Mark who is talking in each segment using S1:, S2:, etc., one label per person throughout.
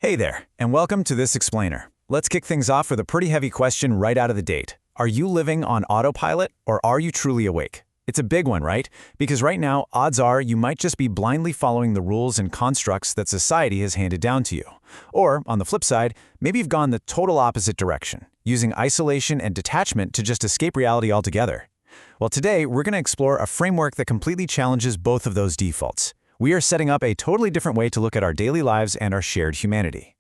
S1: Hey there, and welcome to this explainer. Let's kick things off with a pretty heavy question right out of the gate. Are you living on autopilot, or are you truly awake? It's a big one, right? Because right now, odds are you might just be blindly following the rules and constructs that society has handed down to you. Or, on the flip side, maybe you've gone the total opposite direction, using isolation and detachment to just escape reality altogether. Well, today, we're going to explore a framework that completely challenges both of those defaults. We are setting up a totally different way to look at our daily lives and our shared humanity.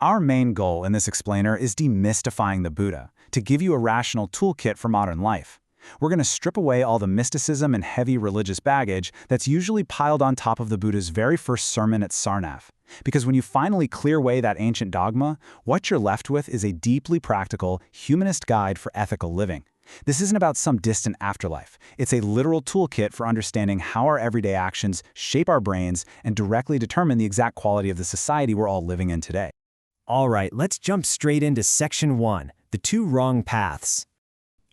S1: Our main goal in this explainer is demystifying the Buddha, to give you a rational toolkit for modern life. We're going to strip away all the mysticism and heavy religious baggage that's usually piled on top of the Buddha's very first sermon at Sarnath. Because when you finally clear away that ancient dogma, what you're left with is a deeply practical, humanist guide for ethical living. This isn't about some distant afterlife. It's a literal toolkit for understanding how our everyday actions shape our brains and directly determine the exact quality of the society we're all living in today.
S2: All right, let's jump straight into Section 1, the two wrong paths.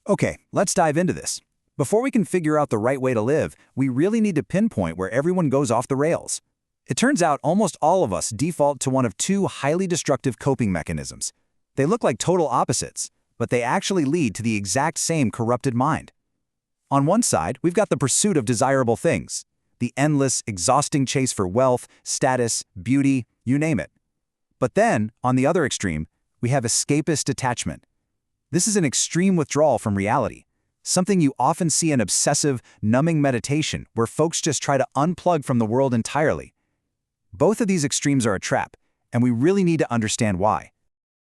S3: Okay, let's dive into this. Before we can figure out the right way to live, we really need to pinpoint where everyone goes off the rails. It turns out almost all of us default to one of two highly destructive coping mechanisms. They look like total opposites, but they actually lead to the exact same corrupted mind. On one side, we've got the pursuit of desirable things, the endless, exhausting chase for wealth, status, beauty, you name it. But then, on the other extreme, we have escapist detachment. This is an extreme withdrawal from reality, something you often see in obsessive, numbing meditation where folks just try to unplug from the world entirely. Both of these extremes are a trap, and we really need to understand why.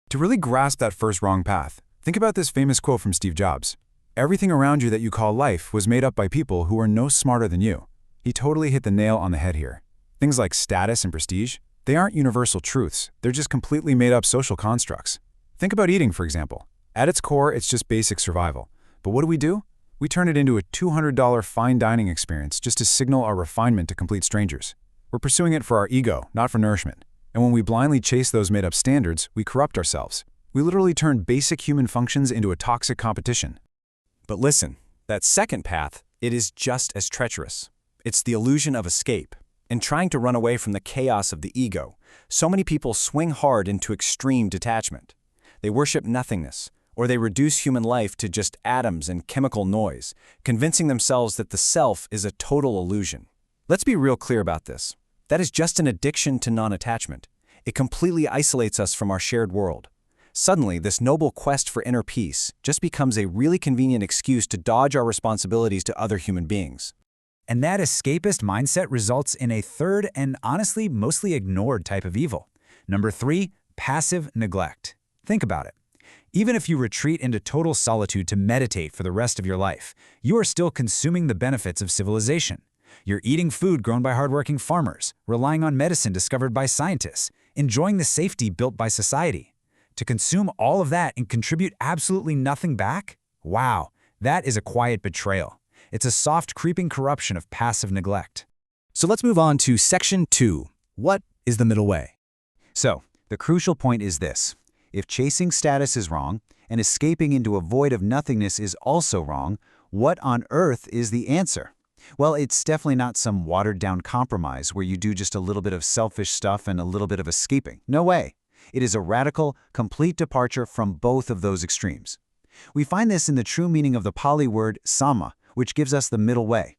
S1: To really grasp that first wrong path, think about this famous quote from Steve Jobs. Everything around you that you call life was made up by people who are no smarter than you. He totally hit the nail on the head here. Things like status and prestige, they aren't universal truths. They're just completely made-up social constructs. Think about eating, for example. At its core, it's just basic survival. But what do? We turn it into a $200 fine dining experience just to signal our refinement to complete strangers. We're pursuing it for our ego, not for nourishment. And when we blindly chase those made-up standards, we corrupt ourselves. We literally turn basic human functions into a toxic competition.
S4: But listen, that second path, it is just as treacherous. It's the illusion of escape. In trying to run away from the chaos of the ego, so many people swing hard into extreme detachment. They worship nothingness, or they reduce human life to just atoms and chemical noise, convincing themselves that the self is a total illusion. Let's be real clear about this. That is just an addiction to non-attachment. It completely isolates us from our shared world. Suddenly, this noble quest for inner peace just becomes a really convenient excuse to dodge our responsibilities to other human beings.
S3: And that escapist mindset results in a third and honestly mostly ignored type of evil. Number 3, passive neglect. Think about it. Even if you retreat into total solitude to meditate for the rest of your life, you are still consuming the benefits of civilization. You're eating food grown by hardworking farmers, relying on medicine discovered by scientists, enjoying the safety built by society. To consume all of that and contribute absolutely nothing back? Wow, that is a quiet betrayal. It's a soft, creeping corruption of passive neglect.
S4: So let's move on to Section 2. What is the middle way?
S3: So, the crucial point is this. If chasing status is wrong, and escaping into a void of nothingness is also wrong, what on earth is the answer? Well, it's definitely not some watered-down compromise where you do just a little bit of selfish stuff and a little bit of escaping. No way. It is a radical, complete departure from both of those extremes. We find this in the true meaning of the Pali word samma, which gives us the middle way.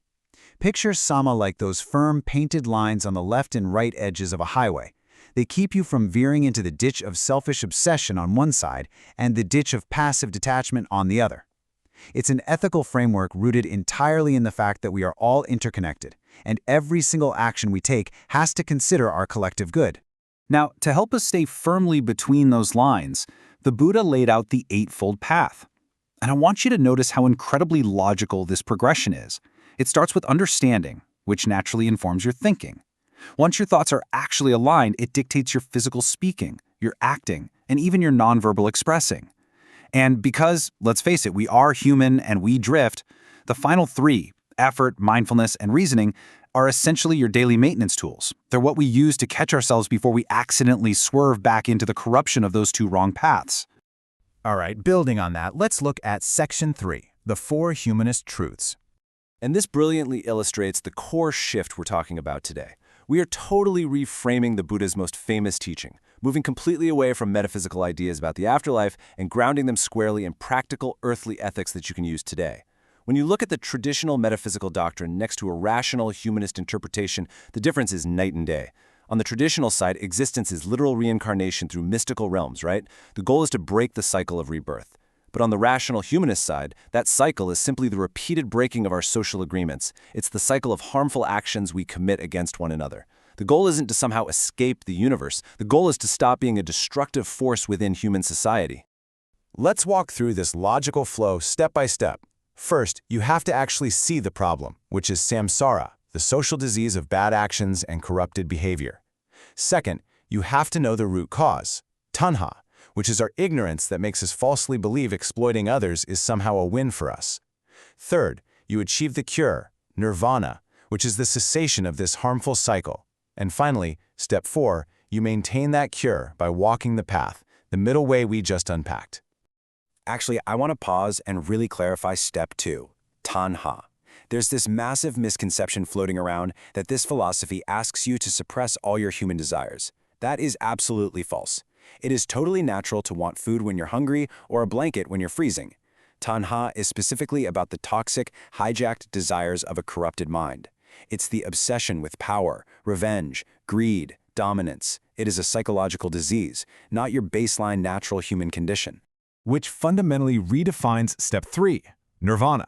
S3: Picture samma like those firm, painted lines on the left and right edges of a highway. They keep you from veering into the ditch of selfish obsession on one side and the ditch of passive detachment on the other. It's an ethical framework rooted entirely in the fact that we are all interconnected, and every single action we take has to consider our collective good. Now, to help us stay firmly between those lines, the Buddha laid out the Eightfold Path. And I want you to notice how incredibly logical this progression is. It starts with understanding, which naturally informs your thinking. Once your thoughts are actually aligned, it dictates your physical speaking, your acting, and even your nonverbal expressing. And because, let's face it, we are human and we drift, the final 3, effort, mindfulness, and reasoning, are essentially your daily maintenance tools. They're what we use to catch ourselves before we accidentally swerve back into the corruption of those two wrong paths.
S1: All right, building on that, let's look at Section 3, the Four Humanist Truths.
S4: And this brilliantly illustrates the core shift we're talking about today. We are totally reframing the Buddha's most famous teaching, moving completely away from metaphysical ideas about the afterlife and grounding them squarely in practical earthly ethics that you can use today. When you look at the traditional metaphysical doctrine next to a rational humanist interpretation, the difference is night and day. On the traditional side, existence is literal reincarnation through mystical realms, right? The goal is to break the cycle of rebirth. But on the rational humanist side, that cycle is simply the repeated breaking of our social agreements. It's the cycle of harmful actions we commit against one another. The goal isn't to somehow escape the universe. The goal is to stop being a destructive force within human society.
S1: Let's walk through this logical flow step by step. First, you have to actually see the problem, which is samsara, the social disease of bad actions and corrupted behavior. Second, you have to know the root cause, tanha, which is our ignorance that makes us falsely believe exploiting others is somehow a win for us. Third, you achieve the cure, nirvana, which is the cessation of this harmful cycle. And finally, step 4, you maintain that cure by walking the path, the middle way we just unpacked.
S4: Actually, I want to pause and really clarify step 2, tanha. There's this massive misconception floating around that this philosophy asks you to suppress all your human desires. That is absolutely false. It is totally natural to want food when you're hungry or a blanket when you're freezing. Tanha is specifically about the toxic, hijacked desires of a corrupted mind. It's the obsession with power, revenge, greed, dominance. It is a psychological disease, not your baseline natural human condition.
S1: Which fundamentally redefines step 3, nirvana.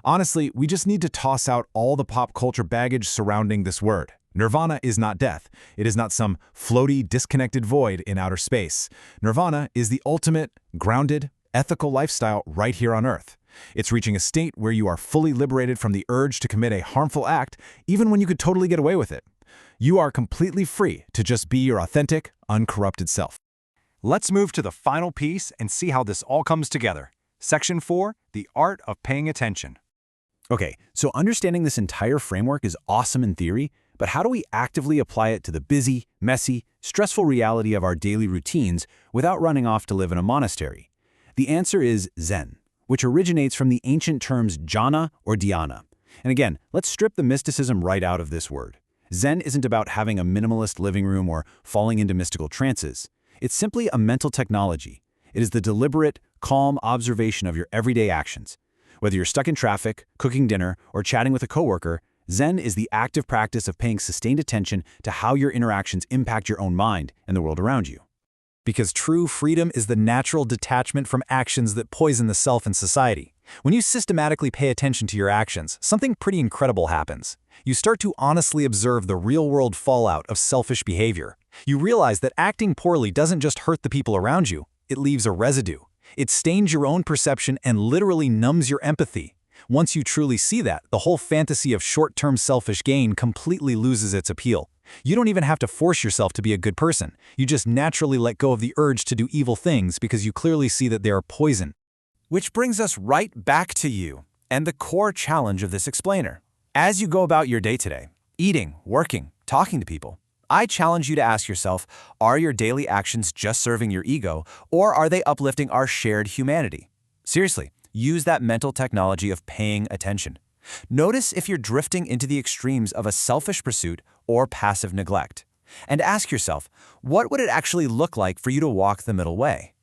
S1: Honestly, we just need to toss out all the pop culture baggage surrounding this word. Nirvana is not death. It is not some floaty, disconnected void in outer space. Nirvana is the ultimate, grounded, ethical lifestyle right here on Earth. It's reaching a state where you are fully liberated from the urge to commit a harmful act, even when you could totally get away with it. You are completely free to just be your authentic, uncorrupted self.
S4: Let's move to the final piece and see how this all comes together. Section 4, the art of paying attention.
S2: Okay, so understanding this entire framework is awesome in theory, but how do we actively apply it to the busy, messy, stressful reality of our daily routines without running off to live in a monastery? The answer is Zen, which originates from the ancient terms jhana or dhyana. And again, let's strip the mysticism right out of this word. Zen isn't about having a minimalist living room or falling into mystical trances. It's simply a mental technology. It is the deliberate, calm observation of your everyday actions. Whether you're stuck in traffic, cooking dinner, or chatting with a coworker, Zen is the active practice of paying sustained attention to how your interactions impact your own mind and the world around you.
S1: Because true freedom is the natural detachment from actions that poison the self and society. When you systematically pay attention to your actions, something pretty incredible happens. You start to honestly observe the real-world fallout of selfish behavior. You realize that acting poorly doesn't just hurt the people around you, it leaves a residue. It stains your own perception and literally numbs your empathy. Once you truly see that, the whole fantasy of short-term selfish gain completely loses its appeal. You don't even have to force yourself to be a good person. You just naturally let go of the urge to do evil things because you clearly see that they are poison.
S4: Which brings us right back to you and the core challenge of this explainer. As you go about your day today, eating, working, talking to people, I challenge you to ask yourself, are your daily actions just serving your ego, or are they uplifting our shared humanity? Seriously, use that mental technology of paying attention. Notice if you're drifting into the extremes of a selfish pursuit or passive neglect. And ask yourself, what would it actually look like for you to walk the middle way?